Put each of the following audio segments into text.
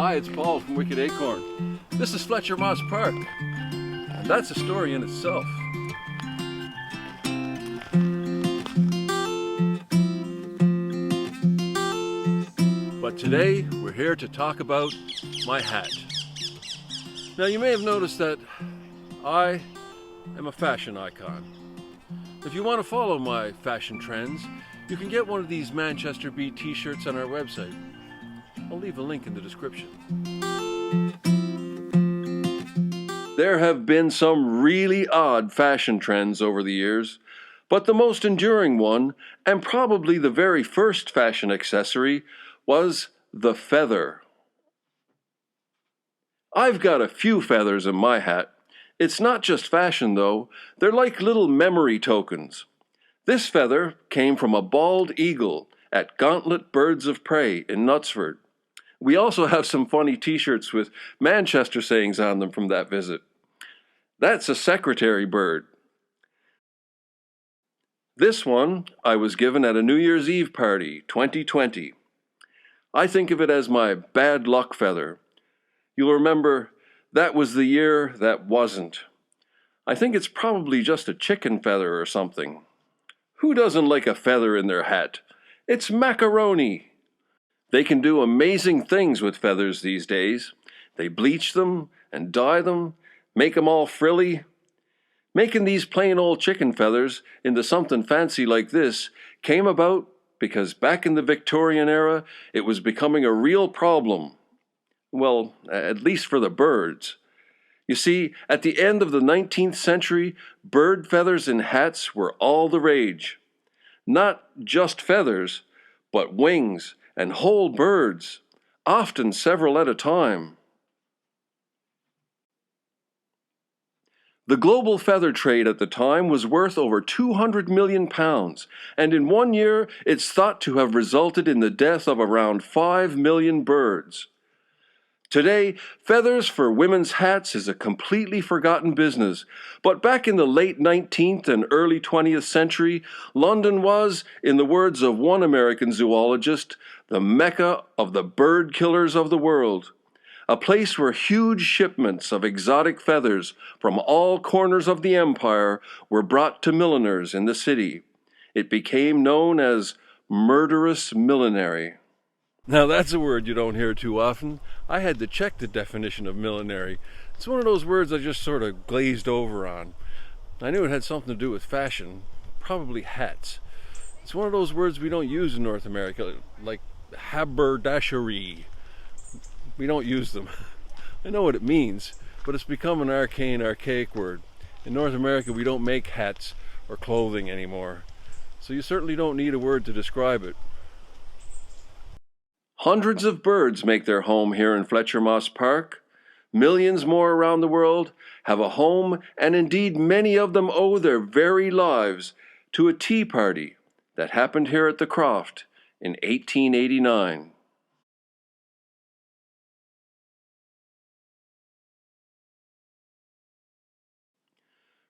Hi, it's Paul from Wicked Acorn. This is Fletcher Moss Park, and that's a story in itself. But today, we're here to talk about my hat. Now, you may have noticed that I am a fashion icon. If you want to follow my fashion trends, you can get one of these Manchester Beat t-shirts on our website. I'll leave a link in the description. There have been some really odd fashion trends over the years, but the most enduring one, and probably the very first fashion accessory, was the feather. I've got a few feathers in my hat. It's not just fashion though, they're like little memory tokens. This feather came from a bald eagle at Gauntlet Birds of Prey in Knutsford. We also have some funny t-shirts with Manchester sayings on them from that visit. That's a secretary bird. This one I was given at a New Year's Eve party, 2020. I think of it as my bad luck feather. You'll remember that was the year that wasn't. I think it's probably just a chicken feather or something. Who doesn't like a feather in their hat? It's macaroni. They can do amazing things with feathers these days. They bleach them and dye them, make them all frilly. Making these plain old chicken feathers into something fancy like this came about because back in the Victorian era, it was becoming a real problem. Well, at least for the birds. You see, at the end of the 19th century, bird feathers in hats were all the rage. Not just feathers, but wings and whole birds, often several at a time. The global feather trade at the time was worth over £200 million, and in 1 year it's thought to have resulted in the death of around 5 million birds. Today, feathers for women's hats is a completely forgotten business, but back in the late 19th and early 20th century, London was, in the words of one American zoologist, the mecca of the bird killers of the world, a place where huge shipments of exotic feathers from all corners of the empire were brought to milliners in the city. It became known as Murderous Millinery. Now that's a word you don't hear too often. I had to check the definition of millinery. It's one of those words I just sort of glazed over on. I knew it had something to do with fashion, probably hats. It's one of those words we don't use in North America, like haberdashery. We don't use them. I know what it means, but it's become an archaic word. In North America, we don't make hats or clothing anymore, so you certainly don't need a word to describe it. Hundreds of birds make their home here in Fletcher Moss Park. Millions more around the world have a home, and indeed many of them owe their very lives to a tea party that happened here at the Croft in 1889.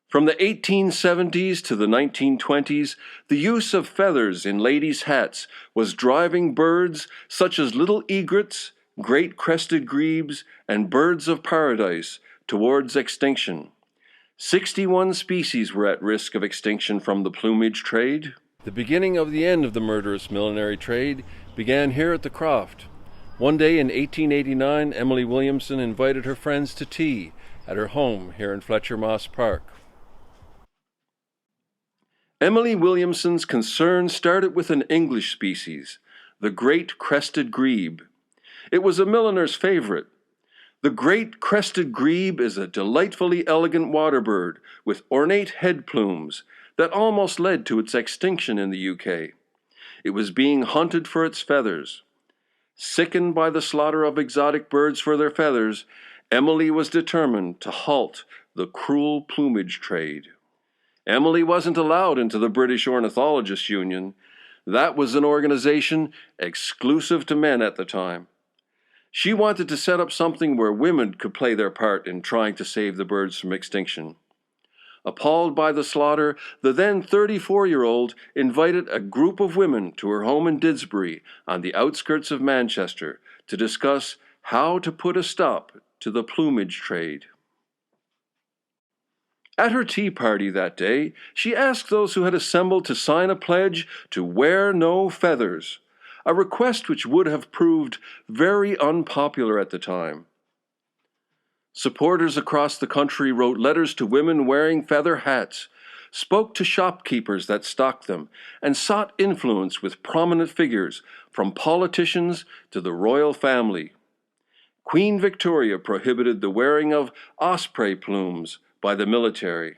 From the 1870s to the 1920s, the use of feathers in ladies' hats was driving birds such as little egrets, great crested grebes, and birds of paradise towards extinction. 61 species were at risk of extinction from the plumage trade. The beginning of the end of the murderous millinery trade began here at the Croft. One day in 1889, Emily Williamson invited her friends to tea at her home here in Fletcher Moss Park. Emily Williamson's concern started with an English species, the great crested grebe. It was a milliner's favorite. The great crested grebe is a delightfully elegant water bird with ornate head plumes that almost led to its extinction in the UK. It was being hunted for its feathers. Sickened by the slaughter of exotic birds for their feathers, Emily was determined to halt the cruel plumage trade. Emily wasn't allowed into the British Ornithologists' Union. That was an organization exclusive to men at the time. She wanted to set up something where women could play their part in trying to save the birds from extinction. Appalled by the slaughter, the then 34-year-old invited a group of women to her home in Didsbury on the outskirts of Manchester to discuss How to Put a Stop to the Plumage Trade. At her tea party that day, she asked those who had assembled to sign a pledge to wear no feathers, a request which would have proved very unpopular at the time. Supporters across the country wrote letters to women wearing feather hats, spoke to shopkeepers that stocked them, and sought influence with prominent figures, from politicians to the royal family. Queen Victoria prohibited the wearing of osprey plumes by the military.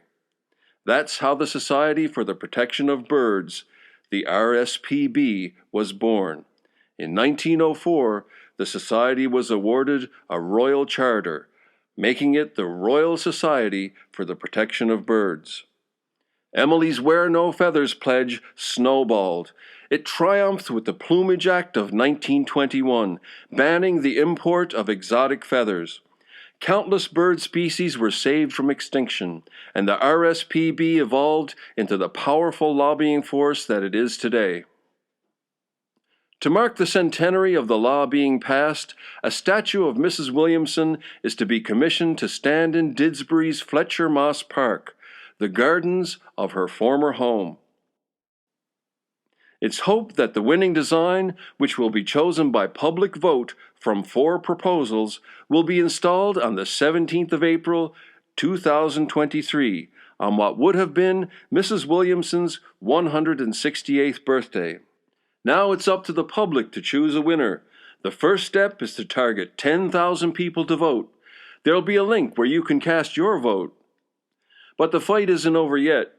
That's how the Society for the Protection of Birds, the RSPB, was born. In 1904, the Society was awarded a royal charter, making it the Royal Society for the Protection of Birds. Emily's Wear No Feathers pledge snowballed. It triumphed with the Plumage Act of 1921, banning the import of exotic feathers. Countless bird species were saved from extinction, and the RSPB evolved into the powerful lobbying force that it is today. To mark the centenary of the law being passed, a statue of Mrs. Williamson is to be commissioned to stand in Didsbury's Fletcher Moss Park, the gardens of her former home. It's hoped that the winning design, which will be chosen by public vote from 4 proposals, will be installed on the 17th of April, 2023, on what would have been Mrs. Williamson's 168th birthday. Now it's up to the public to choose a winner. The first step is to target 10,000 people to vote. There'll be a link where you can cast your vote. But the fight isn't over yet.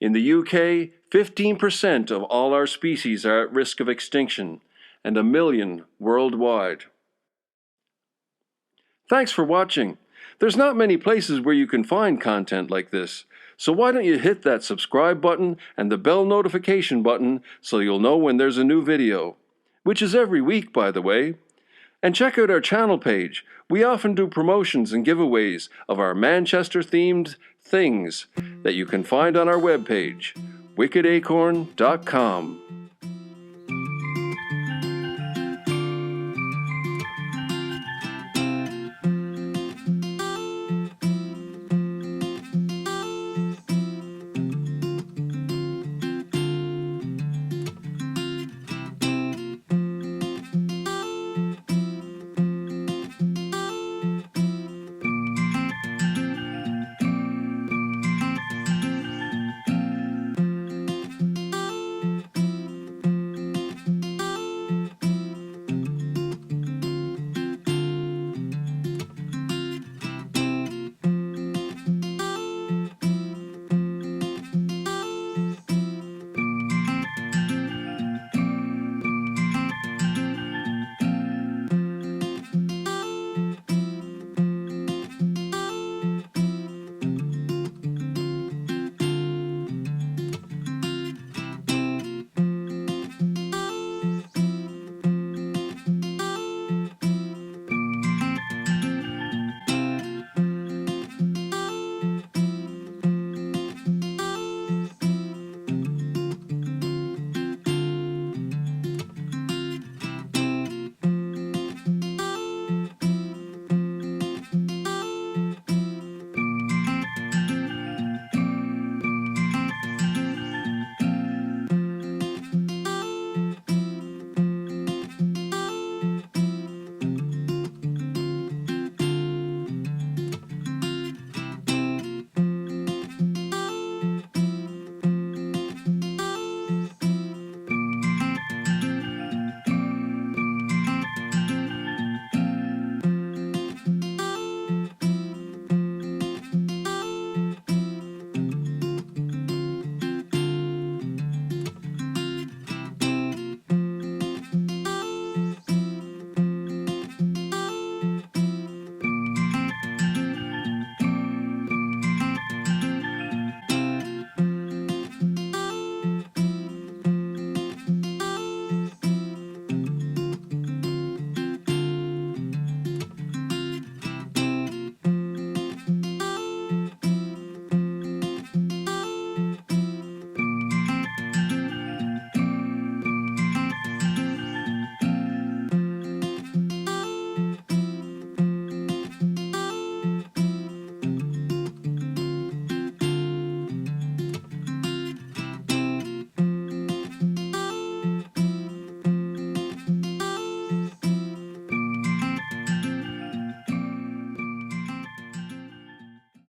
In the UK, 15% of all our species are at risk of extinction, and 1 million worldwide. Thanks for watching. There's not many places where you can find content like this, so why don't you hit that subscribe button and the bell notification button so you'll know when there's a new video, which is every week, by the way. And check out our channel page. We often do promotions and giveaways of our Manchester-themed things that you can find on our webpage, wickedacorn.com.